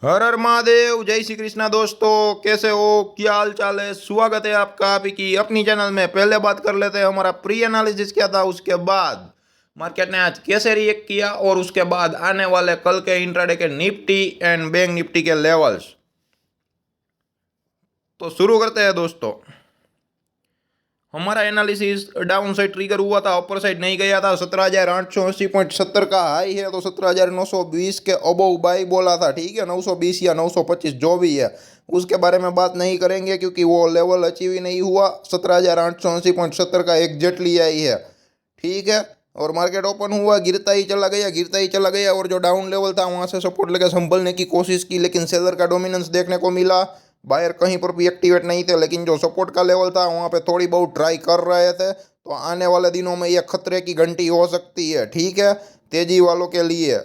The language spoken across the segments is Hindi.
हर हर महादेव, जय श्री कृष्णा। दोस्तों कैसे हो, क्या हाल चाल है। स्वागत है आपका आप ही की अपनी चैनल में। पहले बात कर लेते हैं हमारा प्री एनालिसिस क्या था, उसके बाद मार्केट ने आज कैसे रिएक्ट किया और उसके बाद आने वाले कल के इंट्राडे के निफ्टी एंड बैंक निफ्टी के लेवल्स। तो शुरू करते हैं दोस्तों। हमारा एनालिसिस डाउन साइड ट्रिगर हुआ था, अपर साइड नहीं गया था। 17,880.70 का हाई है, तो 17,920 के अबव बाई बोला था। ठीक है, 920 या 925 जो भी है उसके बारे में बात नहीं करेंगे, क्योंकि वो लेवल अचीव ही नहीं हुआ। 17,880.70 का एग्जैक्टली आई है। ठीक है, और मार्केट ओपन हुआ, गिरता ही चला गया, गिरता ही चला गया, और जो डाउन लेवल था वहाँ से सपोर्ट लेकर संभलने की कोशिश की, लेकिन सेलर का डोमिनेंस देखने को मिला। बायर कहीं पर भी एक्टिवेट नहीं थे, लेकिन जो सपोर्ट का लेवल था वहाँ पे थोड़ी बहुत ट्राई कर रहे थे। तो आने वाले दिनों में ये खतरे की घंटी हो सकती है। ठीक है, तेजी वालों के लिए।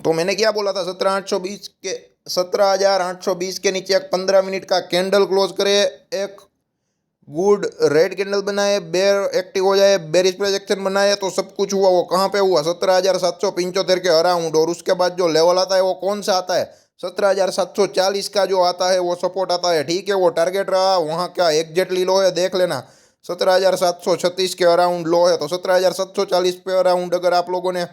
तो मैंने क्या बोला था, 17,820 के नीचे एक 15 मिनट का कैंडल क्लोज करे, एक गुड रेड कैंडल बनाए, बेयर एक्टिव हो जाए, बेरिश प्रोजेक्शन बनाए, तो सब कुछ हुआ। वो कहाँ पे हुआ, 17,775 के अराउंड। और उसके बाद जो लेवल आता है वो कौन सा आता है, 17,740 का जो आता है वो सपोर्ट आता है। ठीक है, वो टारगेट रहा। वहाँ क्या एग्जैक्टली लो है देख लेना, 17,736 के अराउंड लो है। तो 17,740 पे अराउंड अगर आप लोगों ने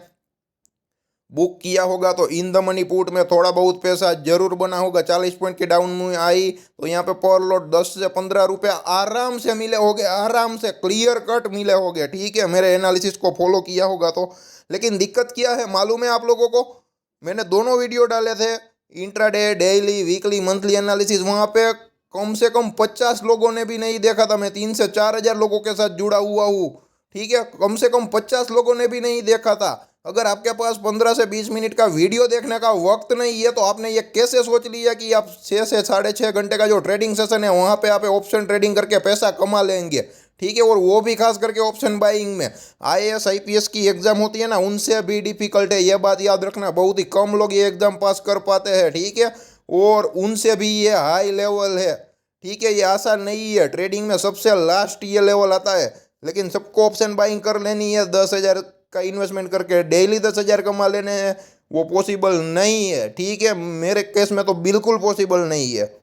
बुक किया होगा तो इन द मनी पुट में थोड़ा बहुत पैसा जरूर बना होगा। 40 पॉइंट की डाउन में आई तो यहाँ पे पर लॉट 10 से 15 रुपये आराम से मिले होंगे, आराम से क्लियर कट मिले होंगे। ठीक है, मेरे एनालिसिस को फॉलो किया होगा तो। लेकिन दिक्कत क्या है मालूम है आप लोगों को, मैंने दोनों वीडियो डाले थे, intraday, daily, weekly, monthly analysis. वहाँ पे कम से कम 50 लोगों ने भी नहीं देखा था। मैं 3 से 4 हज़ार लोगों के साथ जुड़ा हुआ हूँ। ठीक है, कम से कम 50 लोगों ने भी नहीं देखा था। अगर आपके पास 15 से 20 मिनट का वीडियो देखने का वक्त नहीं है तो आपने ये कैसे सोच लिया कि आप 6 से 6.5 घंटे का जो ट्रेडिंग सेशन है वहाँ पे आप ऑप्शन ट्रेडिंग करके पैसा कमा लेंगे। ठीक है, और वो भी खास करके ऑप्शन बाइंग में। IAS IPS की एग्जाम होती है ना, उनसे भी डिफिकल्ट है, ये बात याद रखना। बहुत ही कम लोग ये एग्जाम पास कर पाते हैं। ठीक है, और उनसे भी ये हाई लेवल है। ठीक है, ये आसान नहीं है। ट्रेडिंग में सबसे लास्ट ये लेवल आता है, लेकिन सबको ऑप्शन बाइंग कर लेनी है। 10,000 का इन्वेस्टमेंट करके डेली 10,000 कमा लेने हैं, वो पॉसिबल नहीं है। ठीक है, मेरे केस में तो बिल्कुल पॉसिबल नहीं है।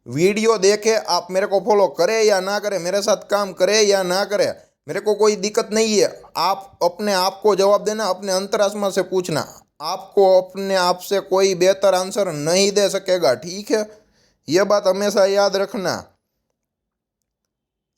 वीडियो देखे आप मेरे को फॉलो करें या ना करें, मेरे साथ काम करें या ना करें, मेरे को कोई दिक्कत नहीं है। आप अपने आप को जवाब देना, अपने अंतरात्मा से पूछना। आपको अपने आप से कोई बेहतर आंसर नहीं दे सकेगा। ठीक है, यह बात हमेशा याद रखना।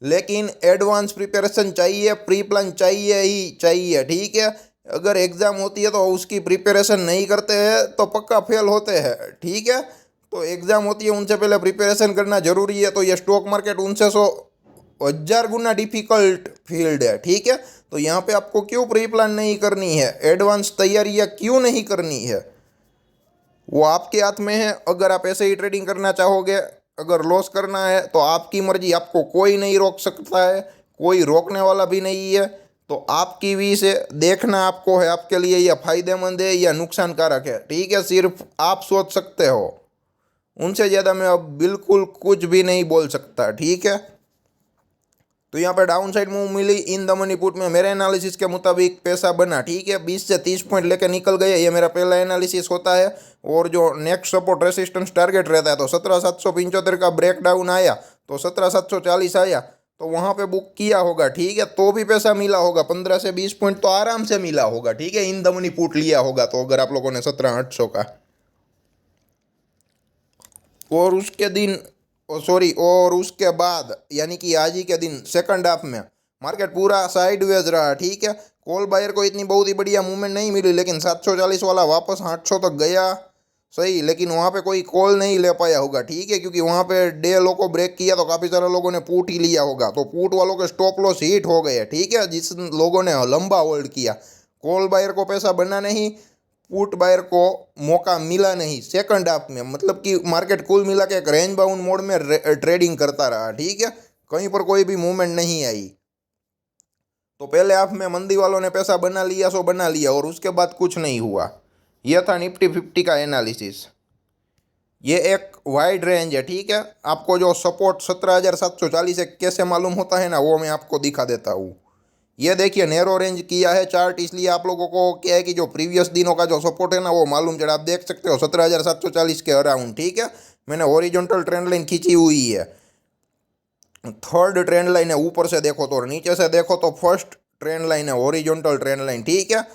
लेकिन एडवांस प्रिपरेशन चाहिए, प्री प्लान चाहिए ही चाहिए। ठीक है, अगर एग्ज़ाम होती है तो उसकी प्रिपरेशन नहीं करते हैं तो पक्का फेल होते हैं। ठीक है, तो एग्ज़ाम होती है उनसे पहले प्रिपरेशन करना ज़रूरी है। तो ये स्टॉक मार्केट उनसे 100,000 गुना डिफ़िकल्ट फील्ड है। ठीक है, तो यहाँ पे आपको क्यों प्री प्लान नहीं करनी है, एडवांस तैयारियाँ क्यों नहीं करनी है, वो आपके हाथ में है। अगर आप ऐसे ही ट्रेडिंग करना चाहोगे, अगर लॉस करना है तो आपकी मर्जी, आपको कोई नहीं रोक सकता है, कोई रोकने वाला भी नहीं है। तो आपकी भी से देखना आपको है, आपके लिए यह फायदेमंद है या नुकसानकारक है। ठीक है, सिर्फ आप सोच सकते हो, उनसे ज़्यादा मैं अब बिल्कुल कुछ भी नहीं बोल सकता। ठीक है, तो यहाँ पे डाउन साइड मूव मिली इन द मनी पुट में, मेरे एनालिसिस के मुताबिक पैसा बना। ठीक है, 20 से 30 पॉइंट लेके निकल गए, ये मेरा पहला एनालिसिस होता है। और जो नेक्स्ट सपोर्ट रेसिस्टेंस टारगेट रहता है, तो 17,775 का ब्रेकडाउन आया तो 17,740 आया, तो वहाँ पे बुक किया होगा। ठीक है, तो भी पैसा मिला होगा, 15 से 20 पॉइंट तो आराम से मिला होगा। ठीक है, इन द मनी पुट लिया होगा तो, अगर आप लोगों ने 17,800 का। और उसके दिन, सॉरी, और उसके बाद यानी कि आज ही के दिन सेकंड हाफ में मार्केट पूरा साइडवेज रहा। ठीक है, कॉल बायर को इतनी बहुत ही बढ़िया मूवमेंट नहीं मिली, लेकिन 740 वाला वापस 800 तक गया, सही, लेकिन वहाँ पे कोई कॉल नहीं ले पाया होगा। ठीक है, क्योंकि वहाँ पे डे लो को ब्रेक किया तो काफ़ी सारे लोगों ने पुट ही लिया होगा, तो पुट वालों के स्टॉप लॉस हिट हो गए। ठीक है, जिस लोगों ने लंबा होल्ड किया, कॉल बायर को पैसा बना नहीं, पुट बायर को मौका मिला नहीं सेकंड हाफ में। मतलब कि मार्केट कुल मिला के एक रेंज बाउंड मोड में ट्रेडिंग करता रहा। ठीक है, कहीं पर कोई भी मूवमेंट नहीं आई। तो पहले हाफ में मंदी वालों ने पैसा बना लिया, सो बना लिया, और उसके बाद कुछ नहीं हुआ। यह था निफ्टी 50 का एनालिसिस। ये एक वाइड रेंज है। ठीक है, आपको जो सपोर्ट 17,740 कैसे मालूम होता है ना, वो मैं आपको दिखा देता हूँ। ये देखिए नैरो रेंज किया है चार्ट, इसलिए आप लोगों को क्या है कि जो प्रीवियस दिनों का जो सपोर्ट है ना वो मालूम चला। आप देख सकते हो 17,740 के अराउंड। ठीक है, मैंने हॉरिजॉन्टल ट्रेंड लाइन खींची हुई है। थर्ड ट्रेंड लाइन है, ऊपर से देखो तो और नीचे से देखो तो फर्स्ट ट्रेंड लाइन है, हॉरिजॉन्टल ट्रेंड लाइन। ठीक है,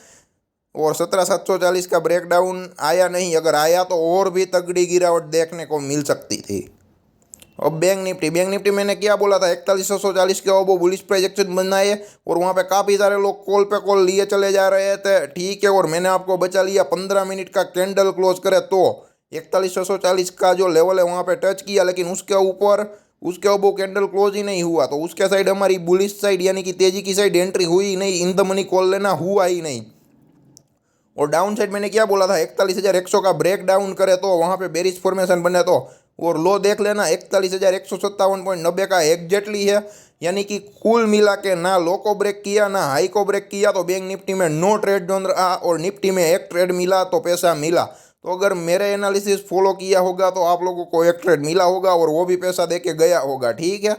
और 17,740 का ब्रेकडाउन आया नहीं, अगर आया तो और भी तगड़ी गिरावट देखने को मिल सकती थी। अब बैंक निफ्टी मैंने क्या बोला था, 41,640 के अब बुलिश प्रोजेक्शन बनाए और वहाँ पे काफ़ी सारे लोग कॉल पे कॉल लिए चले जा रहे थे। ठीक है, और मैंने आपको बचा लिया 15 मिनट का कैंडल क्लोज करे तो 41,640 का जो लेवल है वहाँ पे टच किया, लेकिन उसके अब कैंडल क्लोज ही नहीं हुआ, तो उसके साइड हमारी बुलिश साइड यानी कि तेजी की साइड एंट्री हुई ही नहीं, इन द मनी कॉल लेना हुआ ही नहीं। और डाउन साइड मैंने क्या बोला था, 41,100 का ब्रेक डाउन करे तो वहाँ पे बेरिश फॉर्मेशन बने तो, और लो देख लेना 41,157.90 का एग्जैक्टली है, यानी कि कुल मिला के ना लो को ब्रेक किया ना हाई को ब्रेक किया, तो बैंक निफ्टी में नो ट्रेड जोन रहा और निफ्टी में एक ट्रेड मिला तो पैसा मिला। तो अगर मेरे एनालिसिस फॉलो किया होगा तो आप लोगों को एक ट्रेड मिला होगा और वो भी पैसा दे के गया होगा। ठीक है,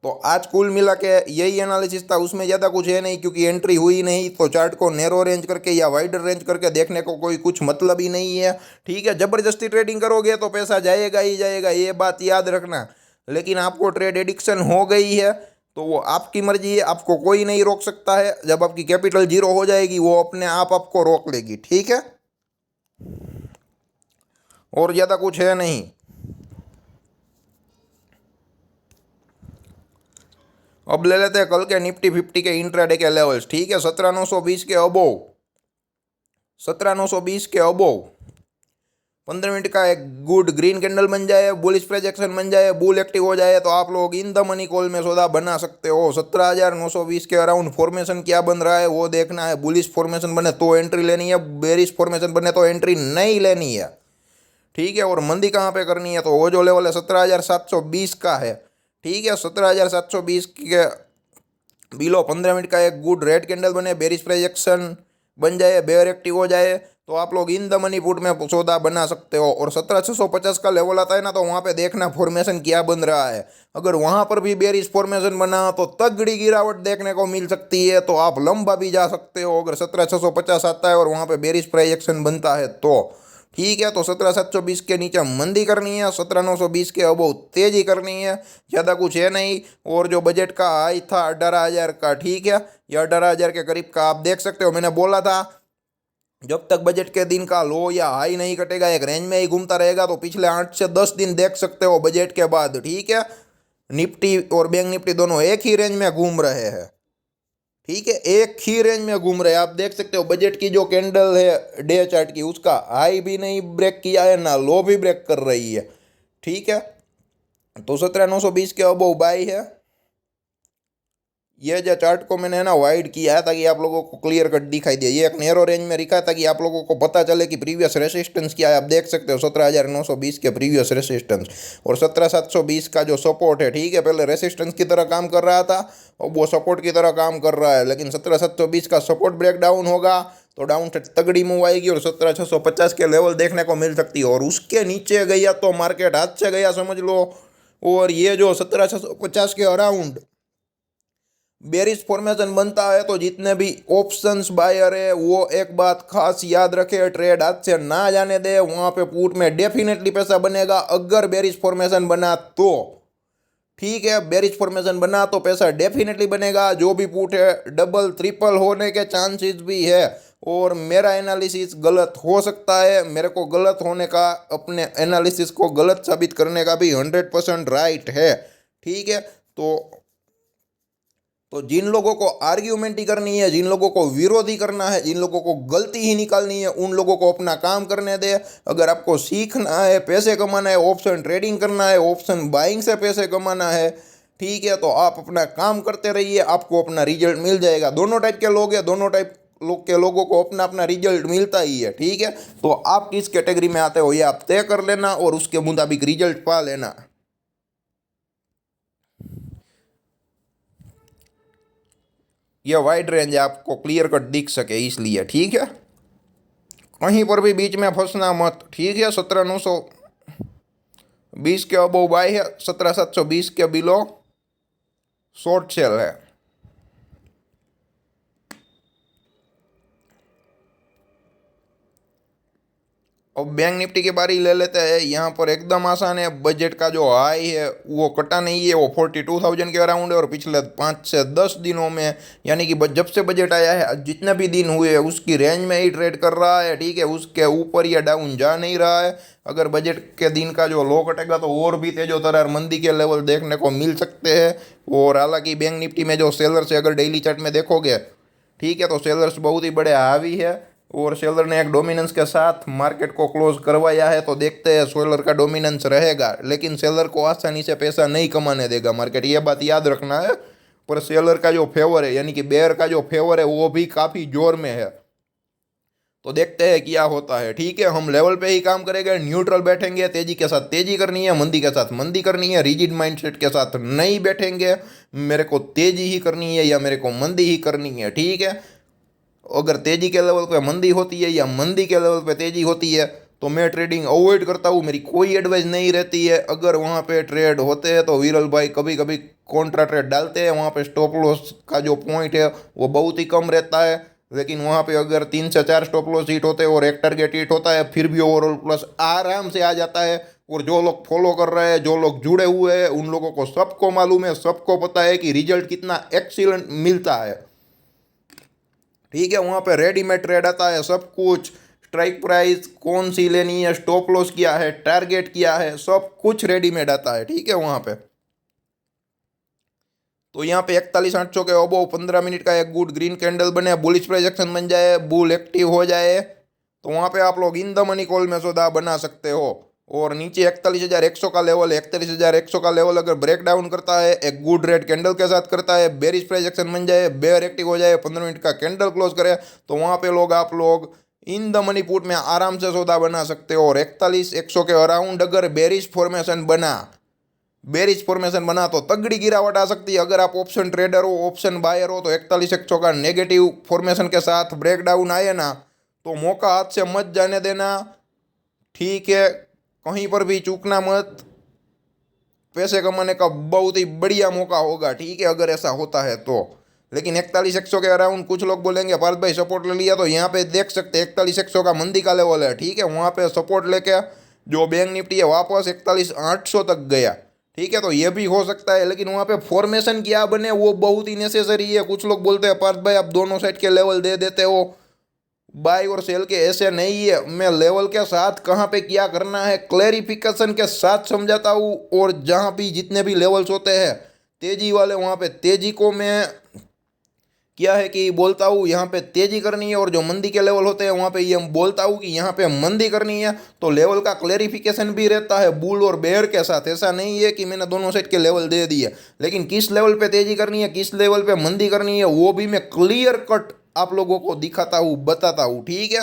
तो आज कुल मिला के यही एनालिसिस था, उसमें ज़्यादा कुछ है नहीं, क्योंकि एंट्री हुई नहीं तो चार्ट को नैरो रेंज करके या वाइडर रेंज करके देखने को कोई कुछ मतलब ही नहीं है। ठीक है, ज़बरदस्ती ट्रेडिंग करोगे तो पैसा जाएगा ही जाएगा, ये बात याद रखना। लेकिन आपको ट्रेड एडिक्शन हो गई है तो वो आपकी मर्जी है, आपको कोई नहीं रोक सकता है। जब आपकी कैपिटल जीरो हो जाएगी वो अपने आप आपको रोक लेगी। ठीक है, और ज़्यादा कुछ है नहीं। अब ले लेते हैं कल के निफ्टी 50 के इंट्राडे के लेवल्स। ठीक है, 17,920 के अबोव, 17,920 के अबोव 15 मिनट का एक गुड ग्रीन कैंडल बन जाए, बुलिश प्रोजेक्शन बन जाए, बुल एक्टिव हो जाए तो आप लोग इन द मनी कॉल में सौदा बना सकते हो। 17,920 के अराउंड फॉर्मेशन क्या बन रहा है वो देखना है। बुलिश फॉर्मेशन बने तो एंट्री लेनी है, बेरिश फॉर्मेशन बने तो एंट्री नहीं लेनी है। ठीक है, और मंदी कहाँ पे करनी है, तो वो जो लेवल है 17,720 का है। ठीक है, 17,720 के बिलो 15 मिनट का एक गुड रेड कैंडल बने, बेरिश प्रोजेक्शन बन जाए, बेयर एक्टिव हो जाए तो आप लोग इन द मनी पुट में सौदा बना सकते हो। और 17,650 का लेवल आता है ना, तो वहाँ पे देखना फॉर्मेशन क्या बन रहा है। अगर वहाँ पर भी बेरिश फॉर्मेशन बना तो तगड़ी गिरावट देखने को मिल सकती है, तो आप लंबा भी जा सकते हो अगर 17,650 आता है और वहाँ पे बेरिश प्रोजेक्शन बनता है तो। ठीक है, तो 17,720 के नीचे मंदी करनी है, 17,920 के अबोव तेजी करनी है, ज़्यादा कुछ है नहीं। और जो बजट का हाई था 18,000 का, ठीक है, ये 18,000 के करीब का आप देख सकते हो। मैंने बोला था जब तक बजट के दिन का लो या हाई नहीं कटेगा, एक रेंज में ही घूमता रहेगा, तो पिछले 8 से 10 दिन देख सकते हो बजट के बाद। ठीक है, निफ्टी और बैंक निफ्टी दोनों एक ही रेंज में घूम रहे हैं। ठीक है, एक ही रेंज में घूम रहे हैं, आप देख सकते हो। बजट की जो कैंडल है डे चार्ट की, उसका हाई भी नहीं ब्रेक किया है ना लो भी ब्रेक कर रही है। ठीक है, तो 17,920 के अबोव बाई है। ये जो चार्ट को मैंने ना वाइड किया है ताकि आप लोगों को क्लियर कट दिखाई दे। ये एक नैरो रेंज में रखा है ताकि आप लोगों को पता चले कि प्रीवियस रेसिस्टेंस क्या है। आप देख सकते हो 17,920 के प्रीवियस रेसिस्टेंस और 17,720 का जो सपोर्ट है। ठीक है, पहले रेसिस्टेंस की तरह काम कर रहा था, अब वो सपोर्ट की तरह काम कर रहा है। लेकिन 17,720 का सपोर्ट ब्रेक डाउन होगा तो डाउन से तगड़ी मूव आएगी और 17,650 के लेवल देखने को मिल सकती है। और उसके नीचे गया तो मार्केट हाथ से गया समझ लो। और ये जो 17,650 के अराउंड बेरिश फॉर्मेशन बनता है तो जितने भी ऑप्शंस बायर है वो एक बात खास याद रखे, ट्रेड हाथ से ना जाने दे। वहाँ पे पुट में डेफिनेटली पैसा बनेगा अगर बेरिश फॉर्मेशन बना तो। ठीक है, बेरिश फॉर्मेशन बना तो पैसा डेफिनेटली बनेगा। जो भी पुट है डबल ट्रिपल होने के चांसेस भी है। और मेरा एनालिसिस गलत हो सकता है, मेरे को गलत होने का, अपने एनालिसिस को गलत साबित करने का भी 100% राइट है। ठीक है, तो जिन लोगों को आर्ग्यूमेंट ही करनी है, जिन लोगों को विरोधी करना है, जिन लोगों को गलती ही निकालनी है, उन लोगों को अपना काम करने दे। अगर आपको सीखना है, पैसे कमाना है, ऑप्शन ट्रेडिंग करना है, ऑप्शन बाइंग से पैसे कमाना है, ठीक है, तो आप अपना काम करते रहिए, आपको अपना रिजल्ट मिल जाएगा। दोनों टाइप के लोग हैं, दोनों टाइप के लोगों को अपना अपना रिजल्ट मिलता ही है। ठीक है, तो आप किस कैटेगरी में आते हो ये आप तय कर लेना और उसके मुताबिक रिजल्ट पा लेना। यह वाइड रेंज आपको क्लियर कट दिख सके इसलिए। ठीक है, कहीं पर भी बीच में फंसना मत। ठीक है, 17,920 के अबोव बाय है, 17,720 के बिलो शॉर्ट सेल है। अब बैंक निफ्टी की बारी ले लेते हैं। यहाँ पर एकदम आसान है, बजट का जो हाई है वो कटा नहीं है, वो 42,000 के अराउंड है। और पिछले 5 से 10 दिनों में, यानी कि जब से बजट आया है जितने भी दिन हुए उसकी रेंज में ही ट्रेड कर रहा है, ठीक है। उसके ऊपर या डाउन जा नहीं रहा है। अगर बजट के दिन का जो लो कटेगा तो और भी तेजोतरार मंदी के लेवल देखने को मिल सकते हैं। और हालांकि बैंक निफ्टी में जो सेलर्स है, अगर डेली चार्ट में देखोगे, ठीक है, तो सेलर्स बहुत ही बड़े हावी है। और सेलर ने एक डोमिनेंस के साथ मार्केट को क्लोज करवाया है। तो देखते हैं सेलर का डोमिनेंस रहेगा, लेकिन सेलर को आसानी से पैसा नहीं कमाने देगा मार्केट, ये बात याद रखना है। पर सेलर का जो फेवर है, यानी कि बेयर का जो फेवर है, वो भी काफ़ी जोर में है। तो देखते हैं क्या होता है, ठीक है। हम लेवल पे ही काम करेंगे, न्यूट्रल बैठेंगे, तेजी के साथ तेजी करनी है, मंदी के साथ मंदी करनी है। रिजिड माइंडसेट के साथ नहीं बैठेंगे, मेरे को तेजी ही करनी है या मेरे को मंदी ही करनी है, ठीक है। अगर तेजी के लेवल पे मंदी होती है या मंदी के लेवल पे तेजी होती है तो मैं ट्रेडिंग अवॉइड करता हूँ, मेरी कोई एडवाइस नहीं रहती है। अगर वहाँ पे ट्रेड होते हैं तो विरल भाई कभी कभी कॉन्ट्रा ट्रेड डालते हैं, वहाँ पे स्टॉप लॉस का जो पॉइंट है वो बहुत ही कम रहता है। लेकिन वहाँ पे अगर 3 से 4 स्टॉप लॉस हिट होते हैं और एक टारगेट हिट होता है, फिर भी ओवरऑल प्लस आराम से आ जाता है। और जो लोग फॉलो कर रहे हैं, जो लोग जुड़े हुए हैं, उन लोगों को सबको मालूम है, सबको पता है कि रिजल्ट कितना एक्सीलेंट मिलता है, ठीक है। वहाँ पे रेडीमेड ट्रेड आता है, सब कुछ, स्ट्राइक प्राइस कौन सी लेनी है, स्टॉप लॉस क्या है, टारगेट क्या है, सब कुछ रेडीमेड आता है, ठीक है। वहाँ पे तो यहाँ पे 41,800 के अबोव 15 मिनट का एक गुड ग्रीन कैंडल बने, बुलिश प्रोजेक्शन बन जाए, बुल एक्टिव हो जाए, तो वहाँ पे आप लोग इन द मनी कॉल में सौदा बना सकते हो। और नीचे 41,100 का लेवल है, 41,100 का लेवल अगर ब्रेक डाउन करता है, एक गुड रेड कैंडल के साथ करता है, बेरिश प्रोजेक्शन बन जाए, बेयर एक्टिव हो जाए, 15 मिनट का कैंडल क्लोज करे, तो वहाँ पे लोग आप लोग इन द मनी पुट में आराम से सौदा बना सकते हो। और 41,100 के अराउंड अगर बेरिश फॉर्मेशन बना तो तगड़ी गिरावट आ सकती है। अगर आप ऑप्शन ट्रेडर हो, ऑप्शन बायर हो, तो 41,100 का नेगेटिव फॉर्मेशन के साथ ब्रेकडाउन आए ना तो मौका हाथ से मत जाने देना, ठीक है। कहीं पर भी चूकना मत, पैसे कमाने का बहुत ही बढ़िया मौका होगा, ठीक है, अगर ऐसा होता है तो। लेकिन 41,100 के अराउंड कुछ लोग बोलेंगे पार्थ भाई सपोर्ट ले लिया, तो यहाँ पे देख सकते हैं 41,100 का मंदी का लेवल है, ठीक है। वहाँ पे सपोर्ट लेके जो बैंक निफ्टी है वापस 41,800 तक गया, ठीक है। तो ये भी हो सकता है, लेकिन वहाँ पे फॉर्मेशन क्या बने वो बहुत ही नेसेसरी है। कुछ लोग बोलते हैं पार्थ भाई आप दोनों साइड के लेवल दे देते हो, बाय और सेल के, ऐसे नहीं है। मैं लेवल के साथ कहाँ पे क्या करना है क्लैरिफिकेशन के साथ समझाता हूँ। और जहाँ भी जितने भी लेवल्स होते हैं तेजी वाले, वहाँ पे तेजी को मैं क्या है कि बोलता हूँ यहाँ पे तेजी करनी है, और जो मंदी के लेवल होते हैं वहाँ पे ये बोलता हूँ कि यहाँ पे मंदी करनी है। तो लेवल का क्लैरिफिकेशन भी रहता है बुल और बेयर के साथ। ऐसा नहीं है कि मैंने दोनों साइड के लेवल दे दिए, लेकिन किस लेवल पे तेजी करनी है, किस लेवल पे मंदी करनी है, वो भी मैं क्लियर कट आप लोगों को दिखाता हूँ, बताता हूँ, ठीक है।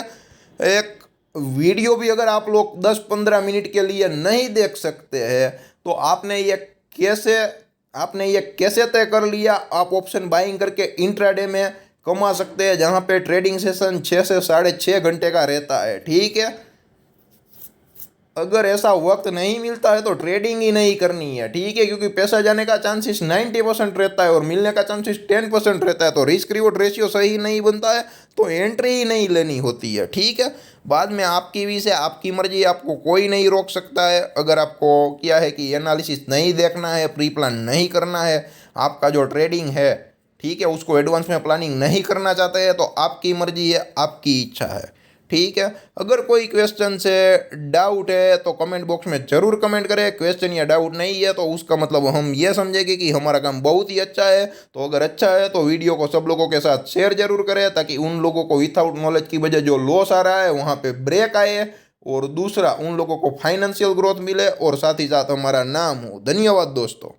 एक वीडियो भी अगर आप लोग 10-15 मिनट के लिए नहीं देख सकते हैं तो आपने ये कैसे तय कर लिया आप ऑप्शन बाइंग करके इंट्राडे में कमा सकते हैं, जहाँ पे ट्रेडिंग सेशन 6 से 6.5 घंटे का रहता है, ठीक है। अगर ऐसा वक्त नहीं मिलता है तो ट्रेडिंग ही नहीं करनी है, ठीक है, क्योंकि पैसा जाने का चांसेस 90% रहता है और मिलने का चांसेस 10% रहता है। तो रिस्क रिवॉर्ड रेशियो सही नहीं बनता है तो एंट्री ही नहीं लेनी होती है, ठीक है। बाद में आपकी भी से आपकी मर्जी, आपको कोई नहीं रोक सकता है। अगर आपको क्या है कि एनालिसिस नहीं देखना है, प्री प्लान नहीं करना है, आपका जो ट्रेडिंग है, ठीक है, उसको एडवांस में प्लानिंग नहीं करना चाहते हैं, तो आपकी मर्जी है, आपकी इच्छा है, ठीक है। अगर कोई क्वेश्चन से डाउट है तो कमेंट बॉक्स में ज़रूर कमेंट करें। क्वेश्चन या डाउट नहीं है तो उसका मतलब हम ये समझेंगे कि हमारा काम बहुत ही अच्छा है। तो अगर अच्छा है तो वीडियो को सब लोगों के साथ शेयर जरूर करें, ताकि उन लोगों को विथआउट नॉलेज की वजह जो लॉस आ रहा है वहाँ पे ब्रेक आए, और दूसरा उन लोगों को फाइनेंशियल ग्रोथ मिले और साथ ही साथ हमारा नाम हो। धन्यवाद दोस्तों।